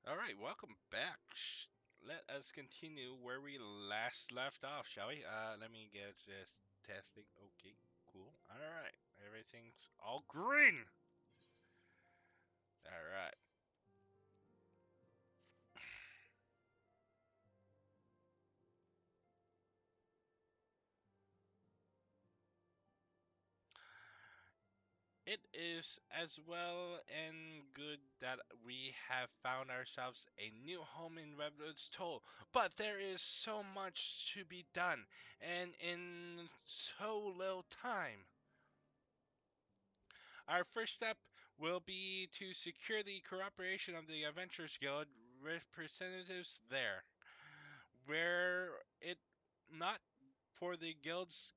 Alright, welcome back. Let us continue where we last left off, shall we? Let me get this testing. Okay, cool. Alright, everything's all green! Alright. It is as well and good that we have found ourselves a new home in Redwood's Toll, but there is so much to be done, and in so little time. Our first step will be to secure the cooperation of the Adventurers Guild representatives there. Were it not for the guild's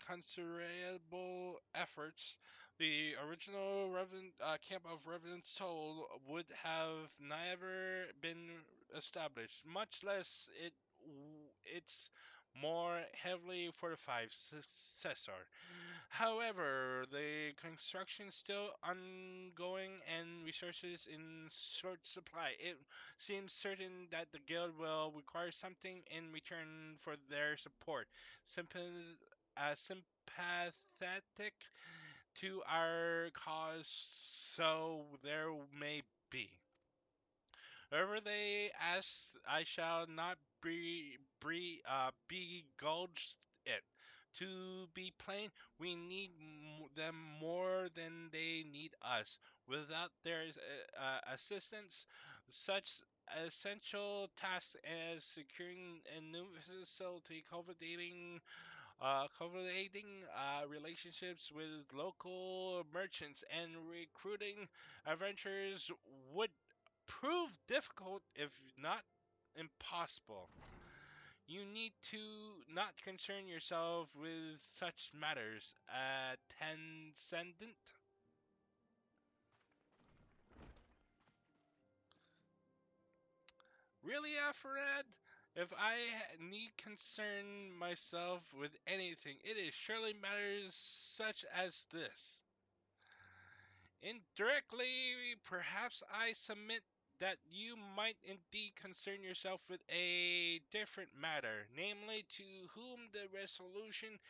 considerable efforts, the original camp of Revenant's Toll would have never been established, much less its more heavily fortified successor. However, the construction is still ongoing and resources in short supply. It seems certain that the guild will require something in return for their support. Sympathetic to our cause, so there may be. Wherever they ask, I shall not begrudge it. To be plain, we need them more than they need us. Without their assistance, such essential tasks as securing a new facility, cultivating relationships with local merchants, and recruiting adventurers would prove difficult, if not impossible. You need to not concern yourself with such matters. Transcendent. Really, Alfred? If I need concern myself with anything, it is surely matters such as this. Indirectly, perhaps I submit that you might indeed concern yourself with a different matter, namely to whom the resolution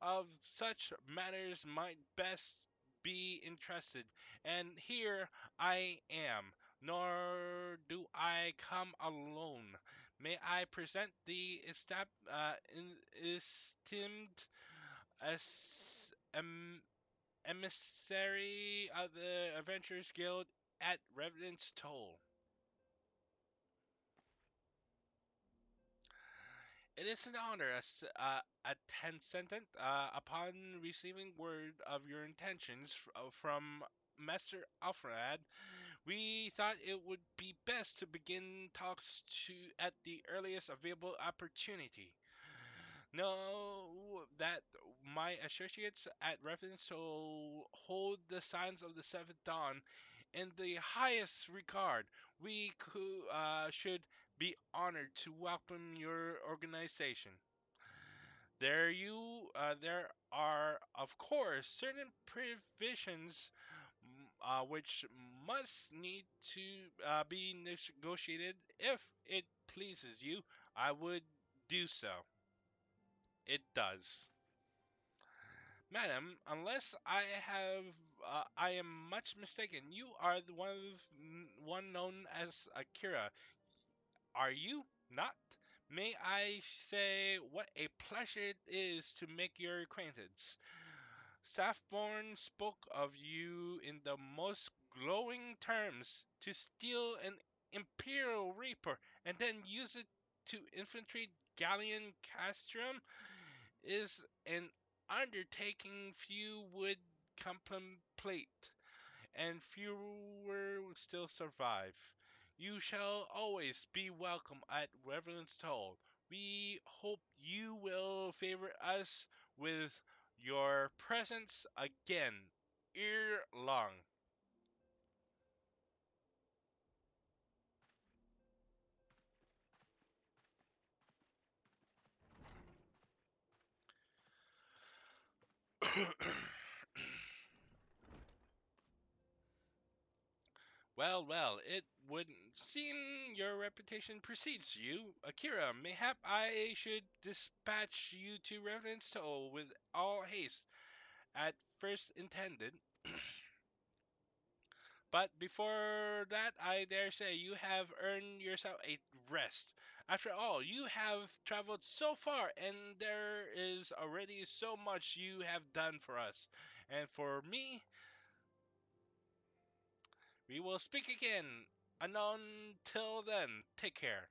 of such matters might best be entrusted. And here I am, nor do I come alone. May I present the esteemed as emissary of the Adventurers Guild at Revenant's Toll. It is an honor, a Tencent, upon receiving word of your intentions from Master Alfred. We thought it would be best to begin talks at the earliest available opportunity. Know that my associates at Reference hold the signs of the Seventh Dawn in the highest regard. Should be honored to welcome your organization. There are, of course, certain provisions which must need to be negotiated. If it pleases you, I would do so. It does. Madam, unless I am much mistaken, you are the one known as Akira. Are you not? May I say what a pleasure it is to make your acquaintance. Saffborn spoke of you in the most glowing terms. To steal an Imperial Reaper and then use it to infiltrate Galleon Castrum is an undertaking few would contemplate, and fewer will still survive. You shall always be welcome at Reverend's Toll. We hope you will favor us with your presence again ere long. Well, well, it would seem your reputation precedes you, Akira. Mayhap I should dispatch you to Revenant's Toll with all haste at first intended. But before that, I dare say you have earned yourself a rest. After all, you have traveled so far, and there is already so much you have done for us. And for me, we will speak again. Anon, till then, take care.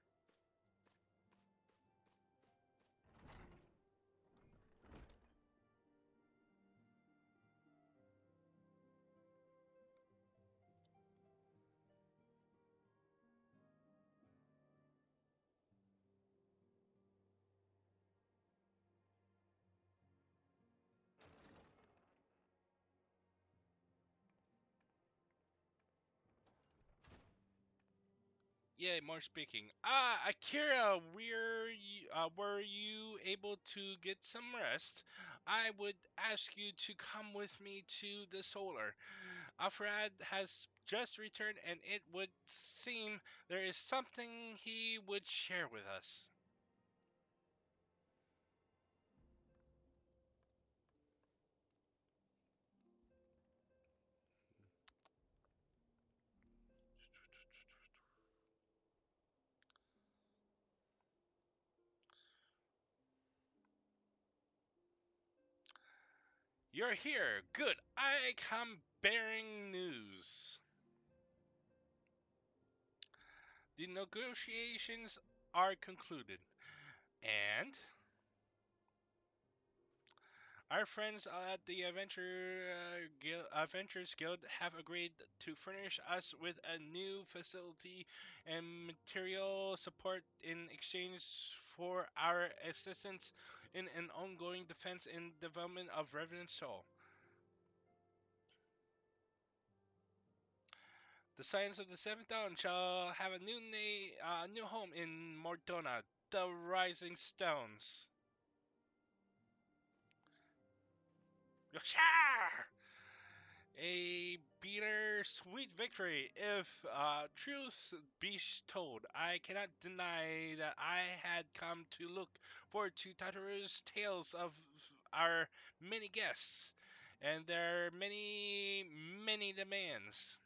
Yeah, more speaking. Ah, Akira, were you able to get some rest? I would ask you to come with me to the solar. Alfred has just returned, and it would seem there is something he would share with us. You're here. Good. I come bearing news. The negotiations are concluded, and our friends at the Adventures Guild have agreed to furnish us with a new facility and material support in exchange for our assistance in an ongoing defense and development of Revenant Soul. The Science of the Seventh Dawn shall have a new home in Mordona, the Rising Stones. Yasha! A bitter-sweet victory. If truth be told, I cannot deny that I had come to look forward to Tataru's tales of our many guests and their many, many demands.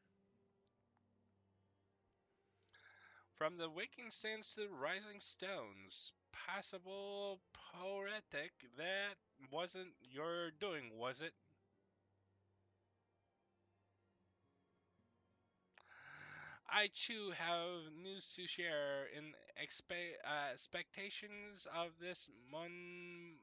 From the waking sands to the rising stones, passable poetic, that wasn't your doing, was it? I too have news to share in expectations of this momentous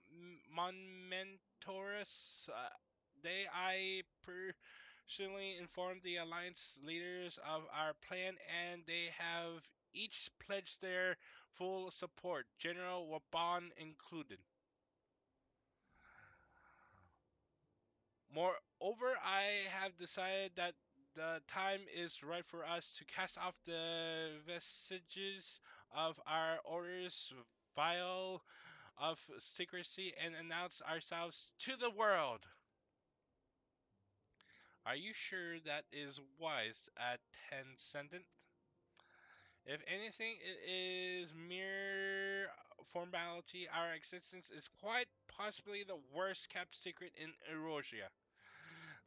day. I personally informed the alliance leaders of our plan, and they have each pledged their full support, General Waban included. Moreover, I have decided that the time is right for us to cast off the vestiges of our orders vial of secrecy and announce ourselves to the world. Are you sure that is wise at Transcendent? If anything, it is mere formality. Our existence is quite possibly the worst kept secret in Erosia.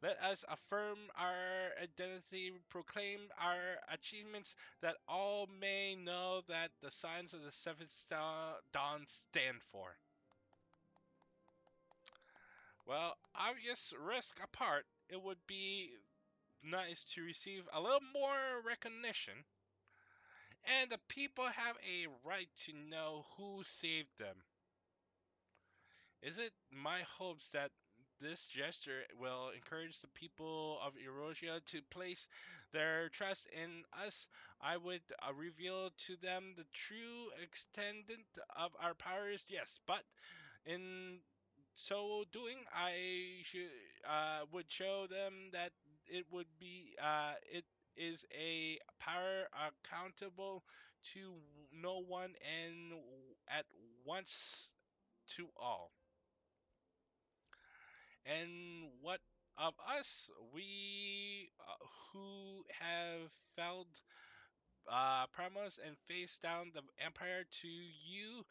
Let us affirm our identity, proclaim our achievements, that all may know that the signs of the dawn stand for. Well, obvious risk apart, it would be nice to receive a little more recognition, and the people have a right to know who saved them. Is it my hopes that this gesture will encourage the people of Erosia to place their trust in us? I would reveal to them the true extent of our powers, yes, but in so doing, I should would show them that it is a power accountable to no one and at once to all. And what Of us, we who have felled Pramos and faced down the Empire to you,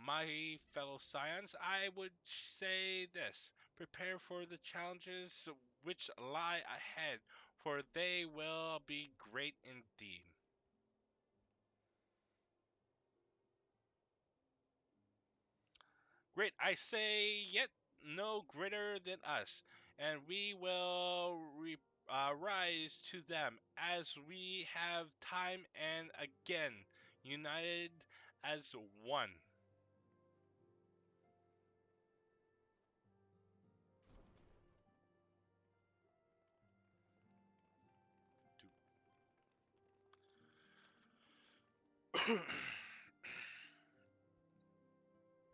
my fellow scions, I would say this: prepare for the challenges which lie ahead, for they will be great indeed. Great, I say, yet no greater than us, and we will rise to them as we have time and again, united as one.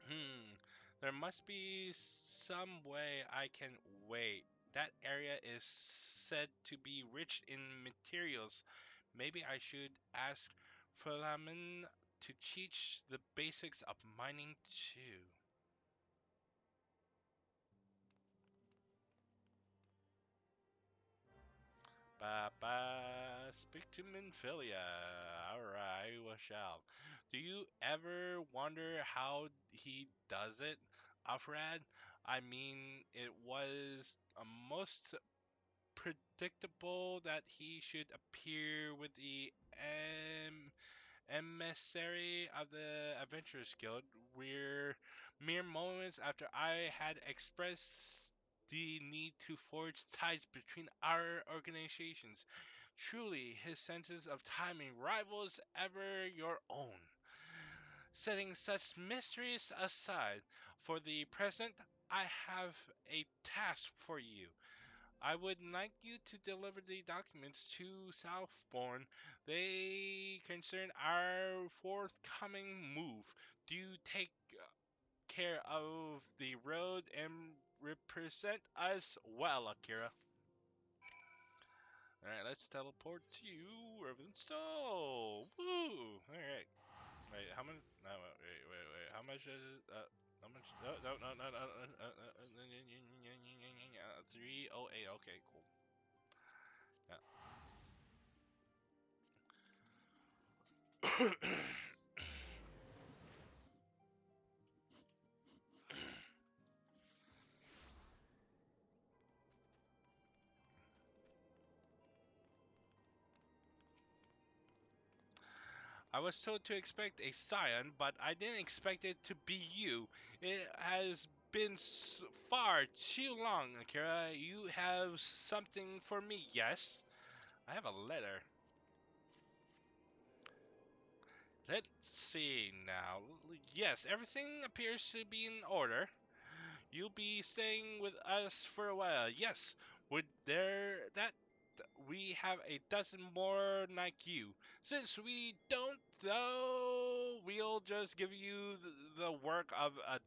Hmm, there must be some way I can wait. That area is said to be rich in materials. Maybe I should ask Philemon to teach the basics of mining too. Speak to Minfilia. Alright, we shall. Do you ever wonder how he does it, Alfred? I mean, it was a most predictable that he should appear with the emissary of the Adventurers Guild, where mere moments after I had expressed the need to forge ties between our organizations. Truly, his senses of timing rivals ever your own. Setting such mysteries aside, for the present, I have a task for you. I would like you to deliver the documents to Southbourne. They concern our forthcoming move. Do you take care of the road and represent us well, Akira? Alright, let's teleport to you, Ravenstall. Woo! Alright. Wait, how much? No, wait. How much is it? How much? No. 308. Okay, cool. Yeah. I was told to expect a scion, but I didn't expect it to be you. It has been far too long, Akira. You have something for me, yes? I have a letter. Let's see now. Yes, everything appears to be in order. You'll be staying with us for a while. Yes, would there that we have a dozen more like you. Since we don't, though, we'll just give you the work of a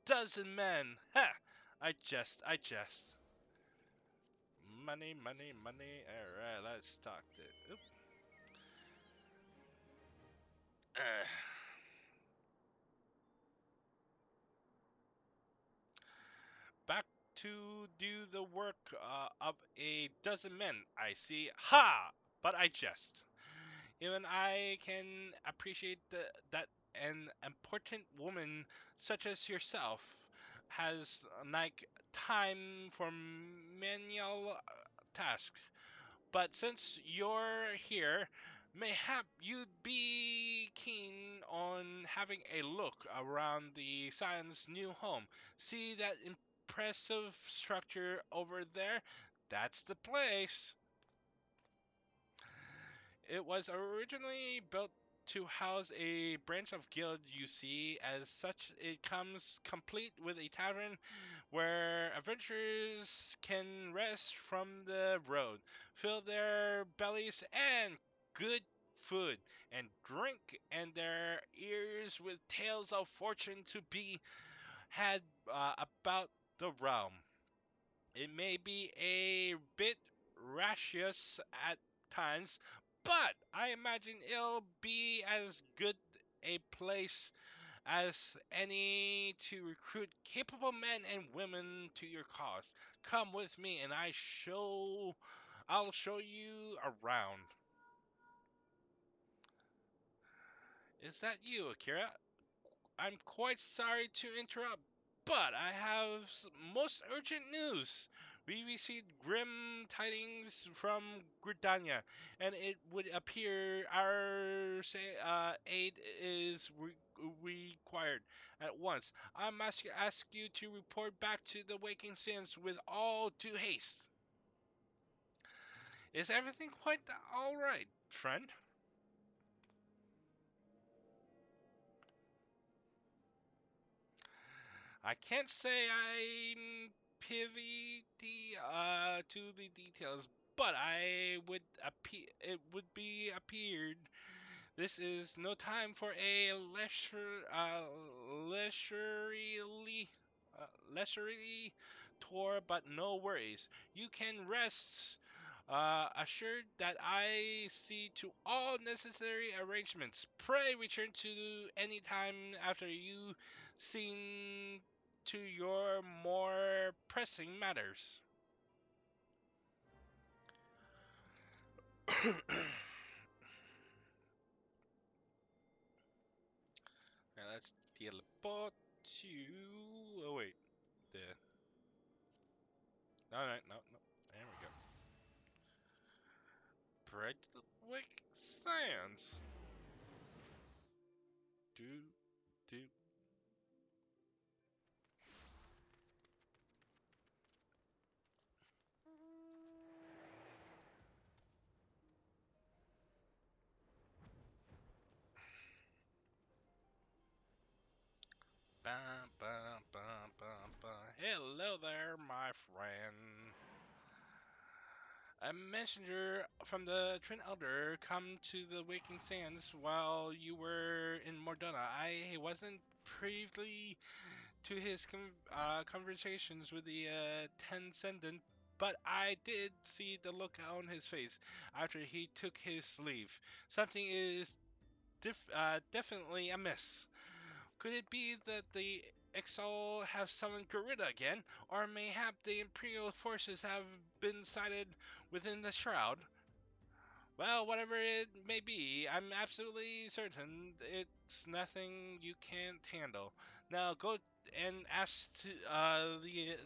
dozen men. Ha! I jest. Money. Alright, let's talk to. Oop. Uh, Back to do the work of a dozen men, I see. Ha! But I jest. Even I can appreciate that an important woman such as yourself has like time for menial tasks. But since you're here, mayhap you'd be keen on having a look around the Scion's new home. See that impressive structure over there? That's the place. It was originally built to house a branch of guild, you see. As such, it comes complete with a tavern where adventurers can rest from the road, fill their bellies, and good food and drink, and their ears with tales of fortune to be had about the realm. It may be a bit raucous at times, but I imagine it'll be as good a place as any to recruit capable men and women to your cause. Come with me, and I'll show you around. Is that you, Akira? I'm quite sorry to interrupt, but I have most urgent news. We received grim tidings from Gridania, and it would appear our aid is required at once. I must ask you to report back to the Waking Sands with all due haste. Is everything quite all right, friend? I can't say I'm privy to the details, but it would be appeared this is no time for a leisurely tour, but no worries. You can rest assured that I see to all necessary arrangements. Pray return to any time after you seen to your more pressing matters. Now let's teleport to. Oh wait, the. No, no, no, no. There we go. Break the wick sands. Do, do. Bum, bum, bum, bum, bum. Hello there, my friend. A messenger from the Twin Elder come to the Waking Sands while you were in Mordona. I wasn't privy to his conversations with the Transcendent, but I did see the look on his face after he took his leave. Something is definitely amiss. Could it be that the Exile have summoned Garuda again, or mayhap the Imperial forces have been sighted within the Shroud? Well, whatever it may be, I'm absolutely certain it's nothing you can't handle. Now go and ask the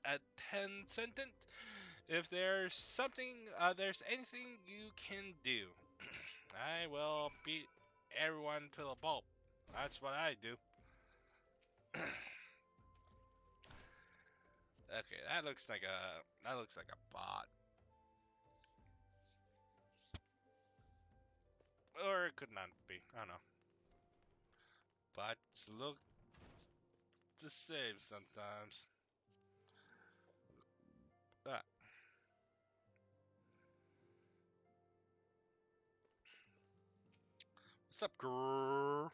attendant if there's anything you can do. I will beat everyone to the pulp. That's what I do. Okay, that looks like a bot, or it could not be. I don't know. Bots look the same sometimes. Ah, what's up, girl?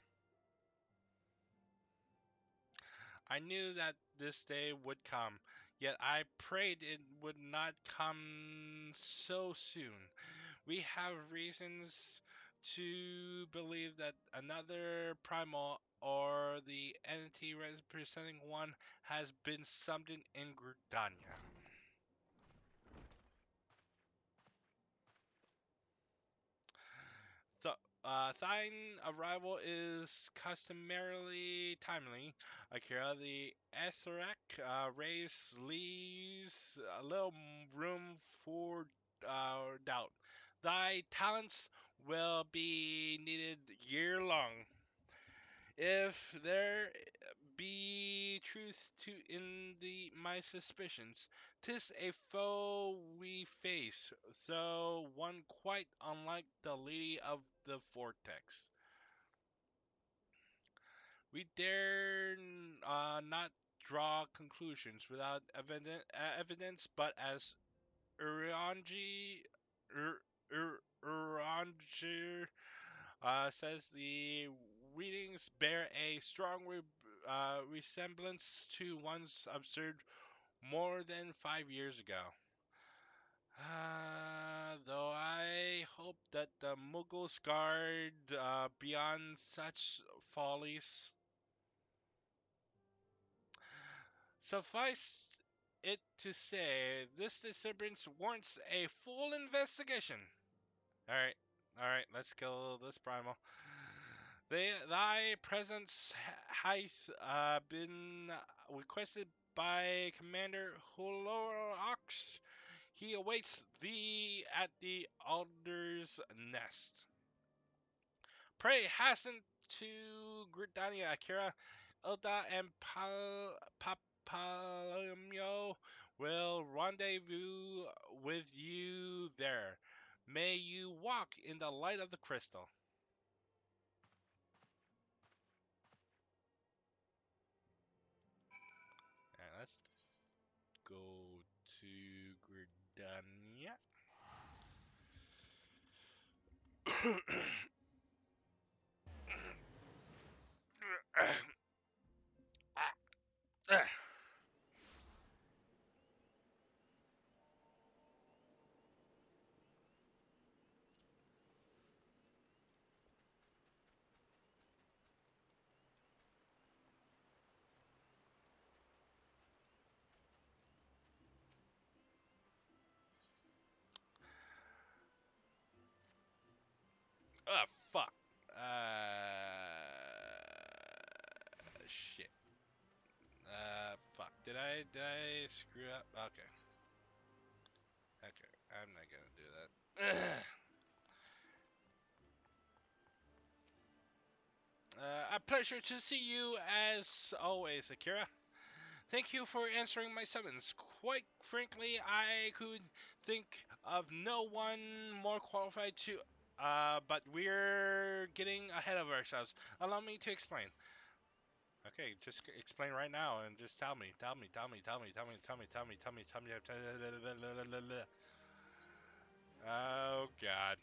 I knew that this day would come, yet I prayed it would not come so soon. We have reasons to believe that another primal or the entity representing one has been summoned in Gridania. Thine arrival is customarily timely, Akira. The Etheric race leaves a little room for doubt. Thy talents will be needed year long. If there be truth to in the my suspicions, 'tis a foe we face, though one quite unlike the lady of the vortex. We dare not draw conclusions without evidence, but as Urangi Urangi says, the readings bear a strong resemblance to ones observed more than 5 years ago. though I hope that the Mughals guard beyond such follies. Suffice it to say, this disturbance warrants a full investigation. All right, let's kill this primal. Thy presence hath been requested by Commander Hulorox. He awaits thee at the Alder's Nest. Pray hasten to Gridania, Akira. Ilda and Papalomio will rendezvous with you there. May you walk in the light of the crystal. Alright, let's go to Gridania. Oh, fuck. Shit. Fuck. Did I screw up? Okay. Okay. I'm not gonna do that. A pleasure to see you as always, Akira. Thank you for answering my summons. Quite frankly, I could think of no one more qualified to. But we're getting ahead of ourselves. Allow me to explain. Okay, just explain right now and just tell me. Tell me. Tell me. Tell me. Tell me. Tell me. Tell me. Tell me. Tell me. Oh God.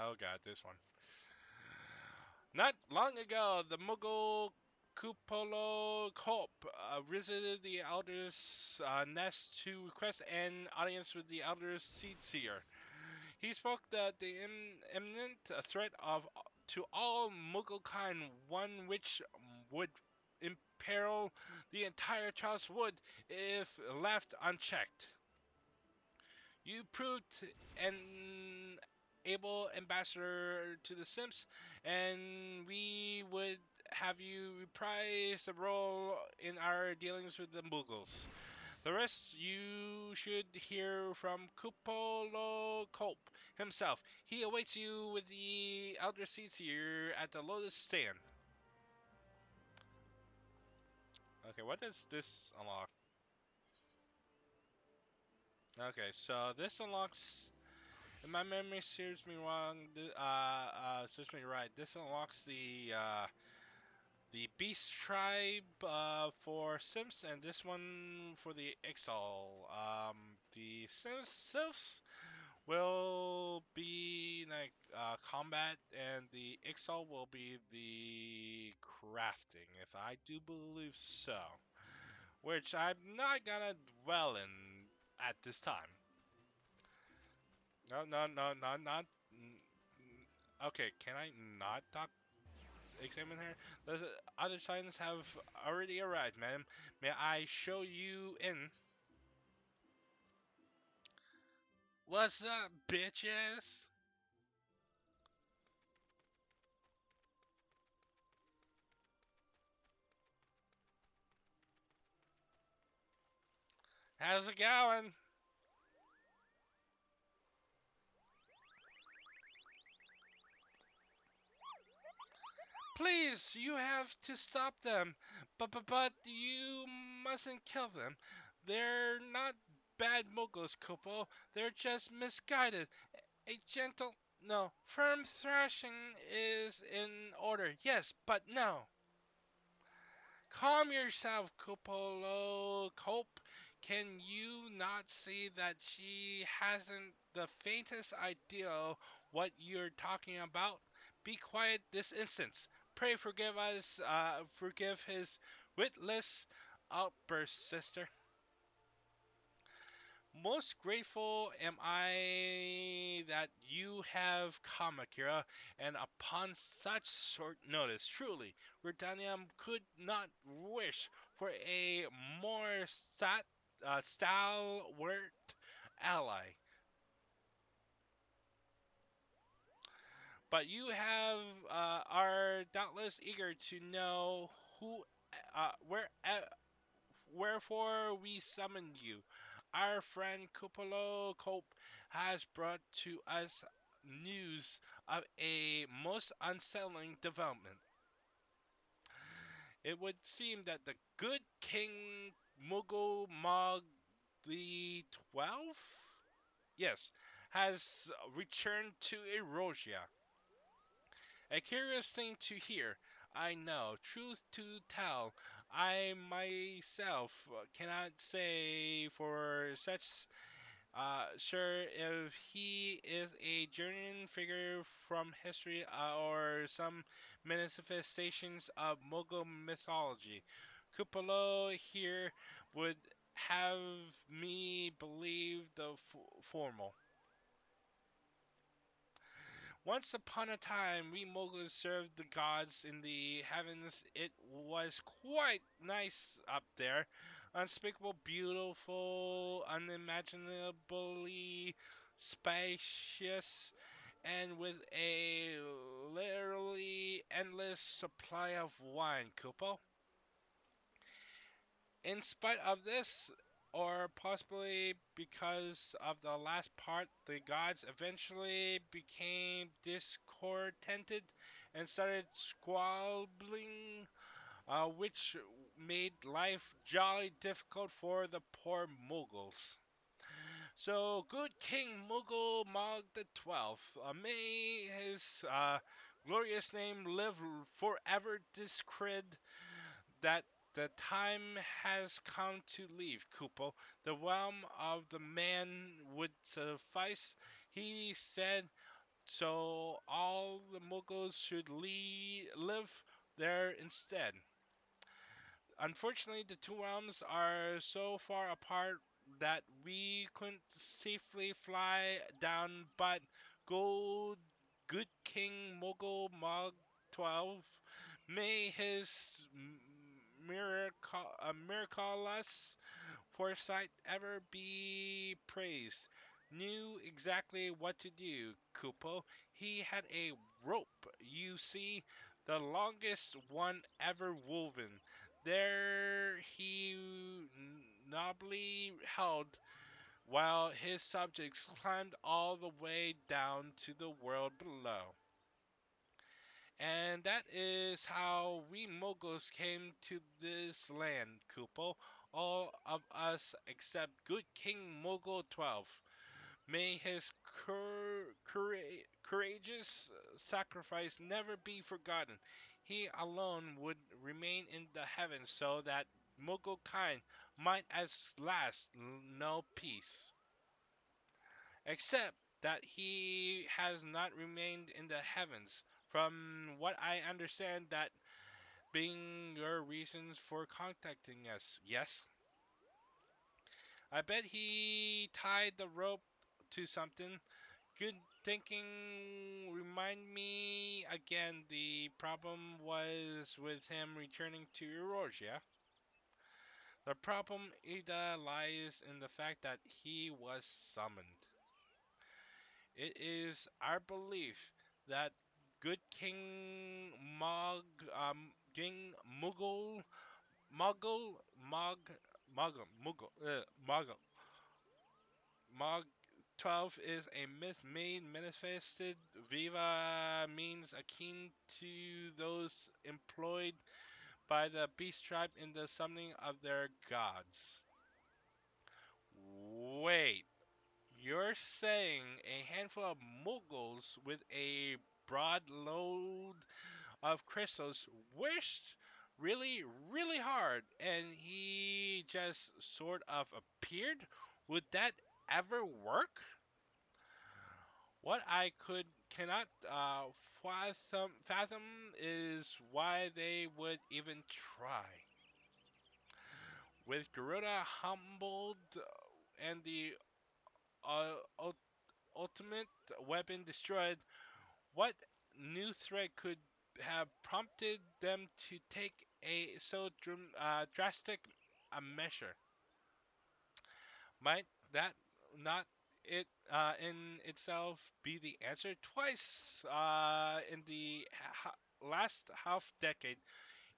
Oh God, this one. Not long ago, the Mughal Kupolo Kolp visited the Elder's Nest to request an audience with the Elder's Seed Seer. He spoke that the imminent threat of to all Mughal kind, one which would imperil the entire Charles would if left unchecked. You proved an able ambassador to the Sims, and we would have you reprise the role in our dealings with the Mughals. The rest you should hear from Kupolo Kolp himself. He awaits you with the Elder Seer at the Lotus Stand. Okay, what does this unlock? Okay, so this unlocks. If my memory serves me wrong, serves me right, this unlocks the Beast Tribe for Sims, and this one for the Exile. The Sims Sylphs will be like combat, and the Exile will be the crafting, if I do believe so. Which I'm not gonna dwell in at this time. No, no, no, no, not. Okay, can I not talk? Examine her. The other signs have already arrived, madam. May I show you in? What's up, bitches? How's it going? Please, you have to stop them. But you mustn't kill them. They're not bad Muggles, Kupo. They're just misguided. A gentle, no, firm thrashing is in order. Yes, but no. Calm yourself, Cupolo Cope. Can you not see that she hasn't the faintest idea what you're talking about? Be quiet this instant. Pray forgive us, forgive his witless outburst, sister. Most grateful am I that you have come, Akira, and upon such short notice. Truly, Britannia could not wish for a more stalwart ally. But you have are doubtless eager to know who, where, wherefore we summoned you. Our friend Cupolo Cope has brought to us news of a most unsettling development. It would seem that the good King Mughal Mog the 12th, yes, has returned to Erosia. A curious thing to hear, I know. Truth to tell, I myself cannot say for such sure if he is a genuine figure from history or some manifestations of Mughal mythology. Kupalo here would have me believe the formal. Once upon a time, we Moguls served the gods in the heavens. It was quite nice up there. Unspeakable, beautiful, unimaginably spacious, and with a literally endless supply of wine, Kupo. In spite of this, or possibly because of the last part, the gods eventually became discontented and started squabbling, which made life jolly difficult for the poor Mughals. So, good King Mughal Mog the 12th, may his glorious name live forever, discred that the time has come to leave Kupo. The realm of the man would suffice, he said, so all the Mughals should live there instead. Unfortunately, the two realms are so far apart that we couldn't safely fly down, but go good King Mughal Mog 12, may his miraculous foresight ever be praised, knew exactly what to do, Kupo. He had a rope, you see, the longest one ever woven. There he nobly held, while his subjects climbed all the way down to the world below. And that is how we Moguls came to this land, Kupo. All of us except good King Mogul 12. May his courageous sacrifice never be forgotten. He alone would remain in the heavens so that Mughal kind might at last know peace. Except that he has not remained in the heavens. From what I understand, that being your reasons for contacting us, yes? I bet he tied the rope to something. Good thinking. Remind me again, the problem was with him returning to Eurasia. The problem, Ida, lies in the fact that he was summoned. It is our belief that good King Mughal, Mog 12 is a myth made manifested viva means akin to those employed by the beast tribe in the summoning of their gods. Wait, you're saying a handful of Mughals with a broad load of crystals wished really, really hard and he just sort of appeared? Would that ever work? What I cannot fathom is why they would even try. With Garuda humbled and the ultimate weapon destroyed, what new threat could have prompted them to take a drastic a measure? Might that not it in itself be the answer? Twice in the last half decade,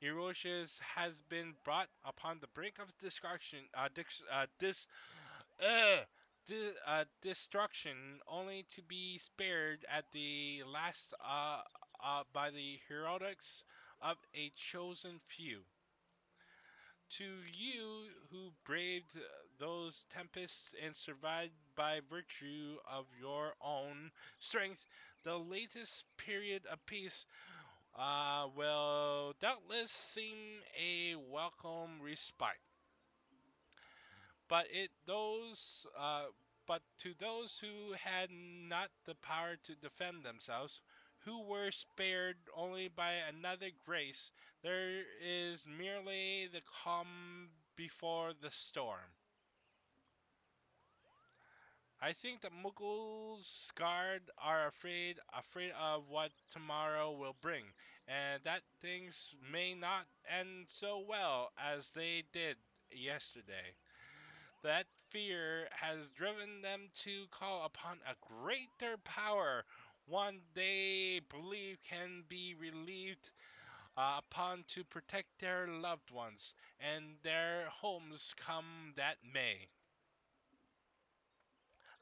Erosions has been brought upon the brink of destruction, uh, destruction, only to be spared at the last by the heroics of a chosen few. To you who braved those tempests and survived by virtue of your own strength, the latest period of peace will doubtless seem a welcome respite. But it those but to those who had not the power to defend themselves, who were spared only by another grace, there is merely the calm before the storm. I think the Mughals guard are afraid of what tomorrow will bring, and that things may not end so well as they did yesterday. That fear has driven them to call upon a greater power, one they believe can be relieved upon to protect their loved ones and their homes come that may.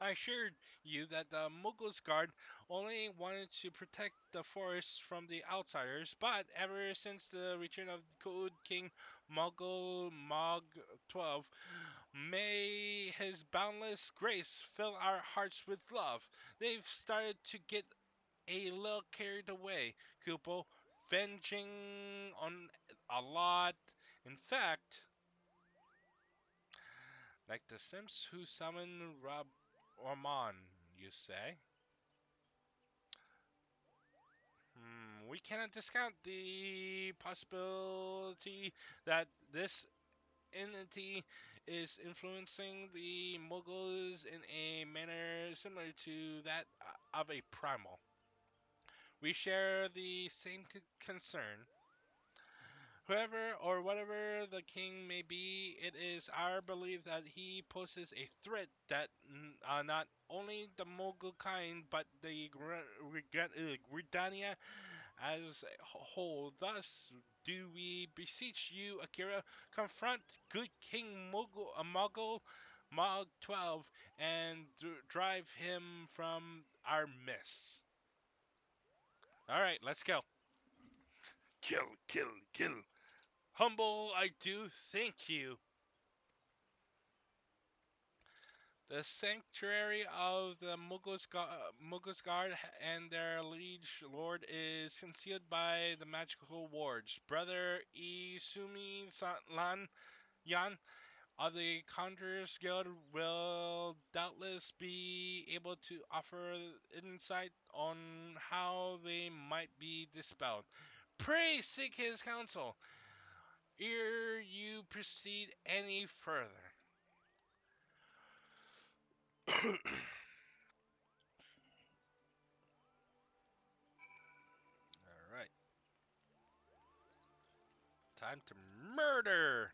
I assured you that the Mughals guard only wanted to protect the forest from the outsiders, but ever since the return of good King Mughal Mog 12, may his boundless grace fill our hearts with love. They've started to get a little carried away, Kupo, venging on a lot. In fact, like the Sims who summon Rab Orman, you say? We cannot discount the possibility that this entity is influencing the Mughals in a manner similar to that of a primal. We share the same concern. Whoever or whatever the king may be, it is our belief that he poses a threat that not only the Mughal kind but the Gridania as a whole. Thus, do we beseech you, Akira, confront good King Mogul Mog 12 and drive him from our midst. All right, let's go. Kill, kill, kill. Humble, I do thank you. The sanctuary of the Mughals Guard and their liege lord is concealed by the magical wards. Brother Isumi Lan Yan of the Conjurers Guild will doubtless be able to offer insight on how they might be dispelled. Pray seek his counsel ere you proceed any further. All right, time to murder.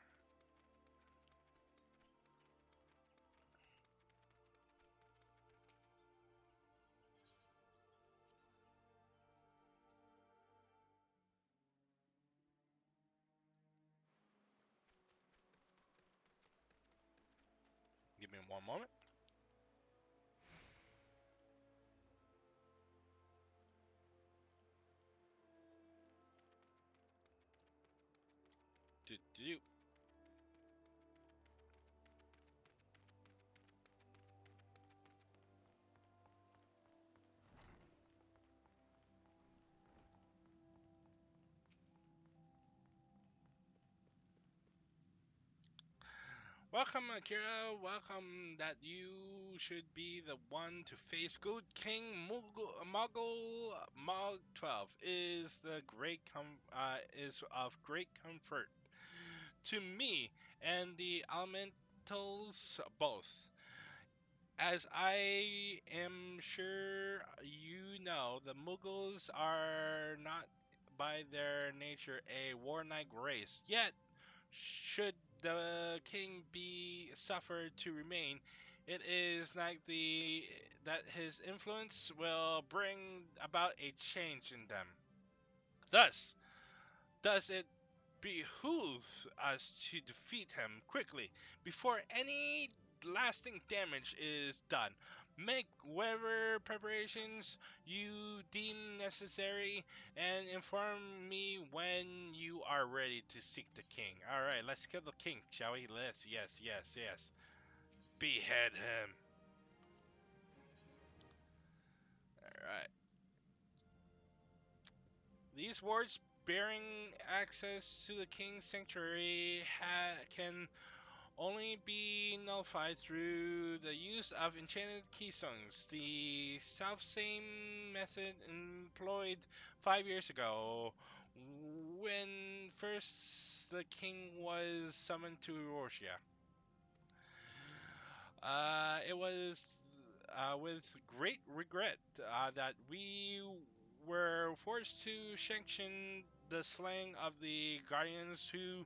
Give me one moment. Do, do. Welcome, Akira. Welcome that you should be the one to face good King Muggle Mog 12 is of great comfort to me and the elementals both. As I am sure you know, the Mughals are not by their nature a warlike race. Yet, should the king be suffered to remain, it is likely that his influence will bring about a change in them. Thus, does it behoove us to defeat him quickly before any lasting damage is done. Make whatever preparations you deem necessary and inform me when you are ready to seek the king. All right, let's kill the king, shall we? Let's. Yes, yes, yes. Behead him. All right. These wards bearing access to the king's sanctuary can only be nullified through the use of enchanted keystones, the self-same method employed 5 years ago when first the king was summoned to Rorschia. It was with great regret that we were forced to sanction the slaying of the guardians who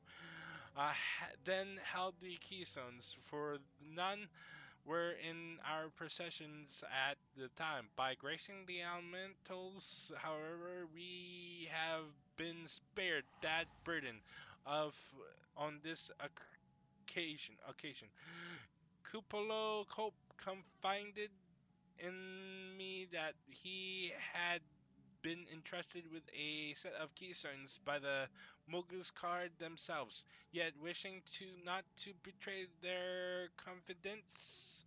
then held the keystones, for none were in our possessions at the time. By gracing the elementals, however, we have been spared that burden of on this occasion. Cupolo Cope confided in me that he had been entrusted with a set of keystones by the Mogus card themselves, yet wishing to not to betray their confidence,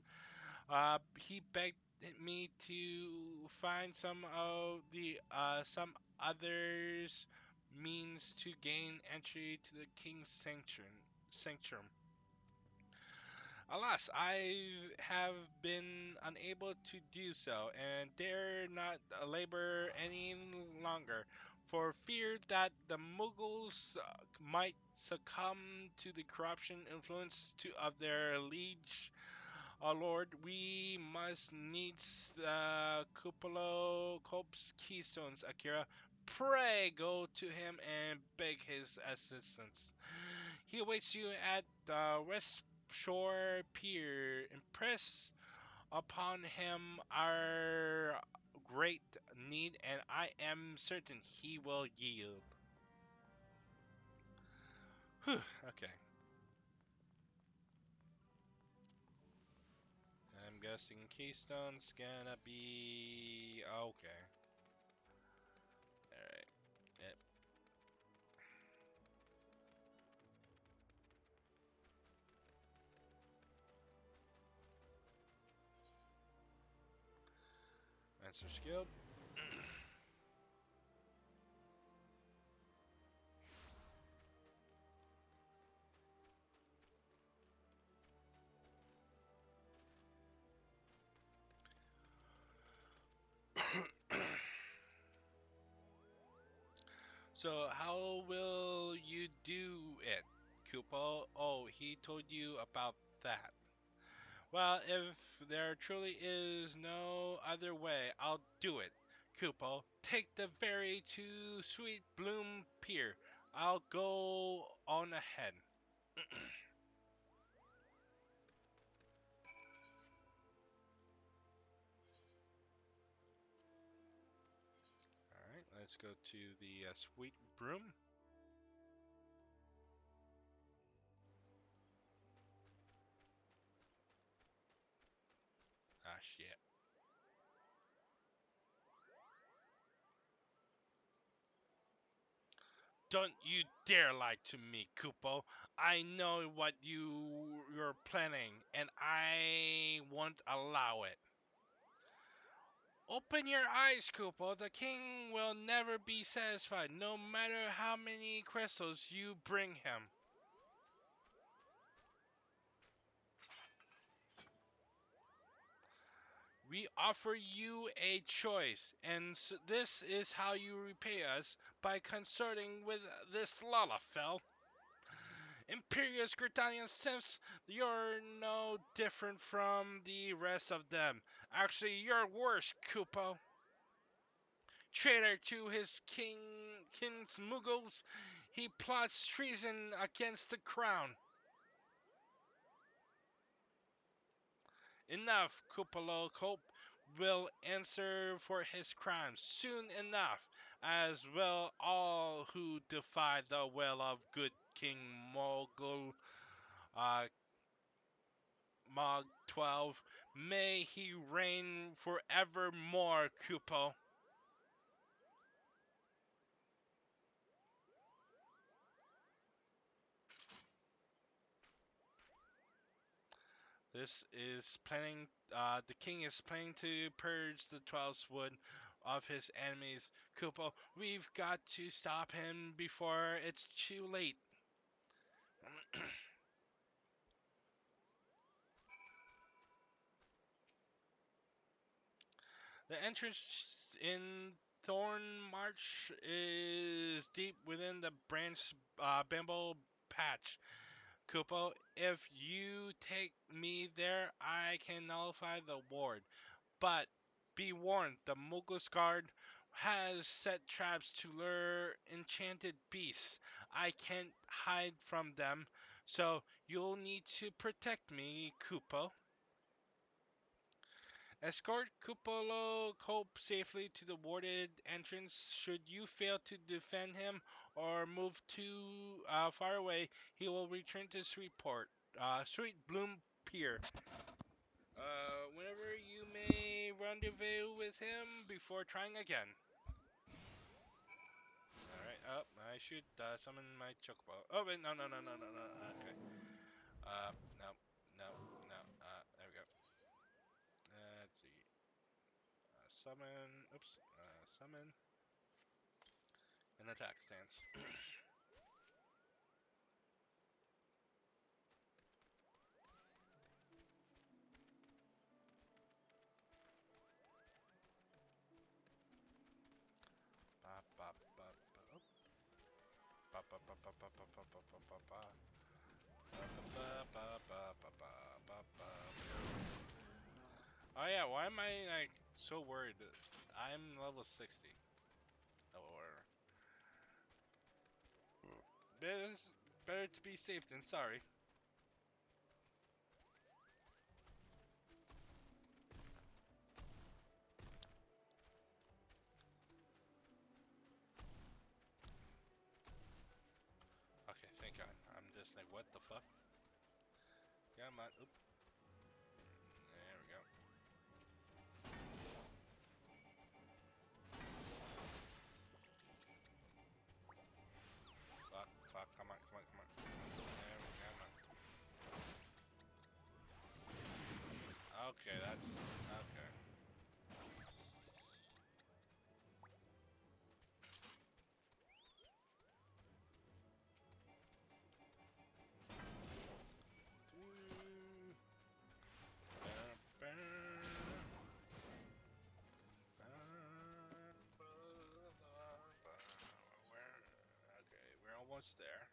he begged me to find some others means to gain entry to the king's sanctum. Alas, I have been unable to do so, and dare not labor any longer, for fear that the Mughals might succumb to the corruption influence of their liege lord. We must needs Cupolo Cope's keystones, Akira. Pray go to him and beg his assistance. He awaits you at the West Shore Pier. Impress upon him our great need, and I am certain he will yield. Whew, okay. I'm guessing Keystone's gonna be okay. Alright. Yep. Answer skilled. So how will you do it, Kupo? Oh, he told you about that. Well, if there truly is no other way, I'll do it. Kupo, take the ferry to Sweet Bloom Pier. I'll go on ahead. Alright, let's go to the Sweet Broom. Ah, shit. Don't you dare lie to me, Kupo. I know what you're planning, and I won't allow it. Open your eyes, Kupo. The king will never be satisfied, no matter how many crystals you bring him. We offer you a choice, and this is how you repay us by consorting with this Lalafell. Imperious Gritanian Sims, you're no different from the rest of them. Actually, you're worse, Kupo. Traitor to his king's Muggles, he plots treason against the crown. Enough, Kupalo Cope will answer for his crimes soon enough, as will all who defy the will of good King Mogul Mog 12. May he reign forevermore, Kupo. This is planning. The king is planning to purge the 12th wood of his enemies. Kupo, we've got to stop him before it's too late. The entrance in Thorn March is deep within the branch bamboo patch. Kupo, if you take me there, I can nullify the ward. But be warned, the Mogul's Guard has set traps to lure enchanted beasts. I can't hide from them, so you'll need to protect me, Kupo. Escort Kupolo Cope safely to the warded entrance. Should you fail to defend him or move too far away, he will return to Sweet Bloom Pier. Whenever you may rendezvous with him before trying again. Alright, I should summon my chocobo. Oh, wait, no, no, no, no, no, no, okay. No, no, no, there we go. Let's see. Summon, oops, summon, and attack stance. Ba, ba, ba, ba, oh. Ba, ba, ba, ba, ba, ba, ba, ba, ba, ba, ba. Ba, ba, ba, ba, ba, ba, ba. Oh yeah, why am I like so worried? I'm level 60. Or this better to be safe than sorry. Okay, thank God. I'm just like, what the fuck? Come on. Oop. There we go. Fuck, fuck, come on, come on, come on. There we go, come on. Okay, that's okay. Okay, we're almost there.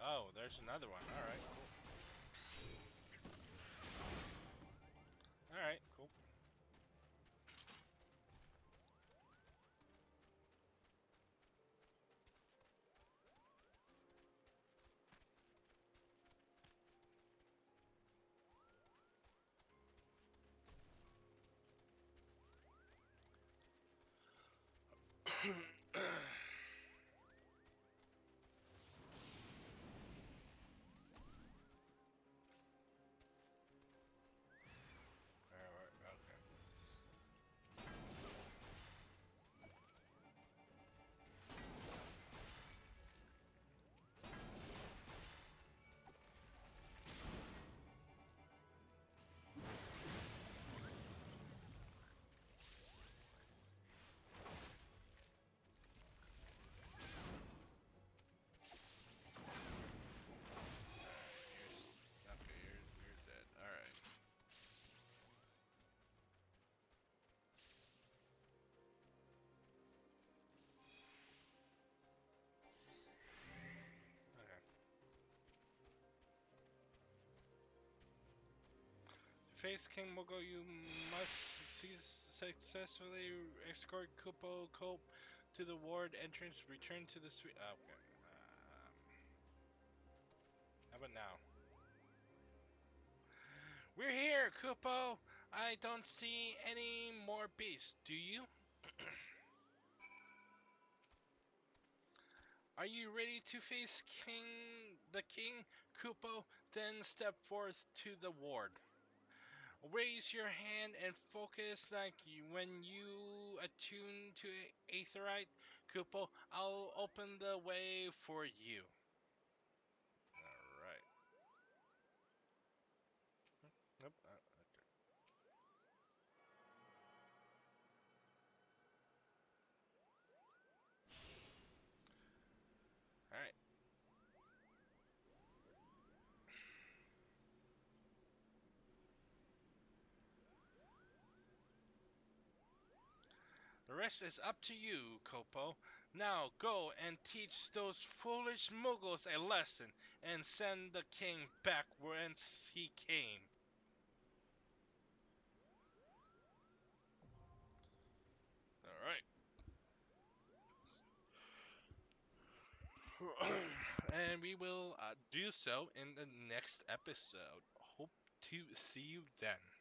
Oh, there's another one. All right, cool. All right, cool. face King Mogo, you must successfully escort Kupo Cope to the ward entrance. Return to the suite. Okay. How about now? We're here, Kupo. I don't see any more beasts. Do you? Are you ready to face the King, Kupo? Then step forth to the ward. Raise your hand and focus like when you attune to Aetherite, Kupo. I'll open the way for you. All right. Nope. Okay. All right. The rest is up to you, Kopo. Now go and teach those foolish Muggles a lesson and send the king back whence he came. All right. And we will do so in the next episode. Hope to see you then.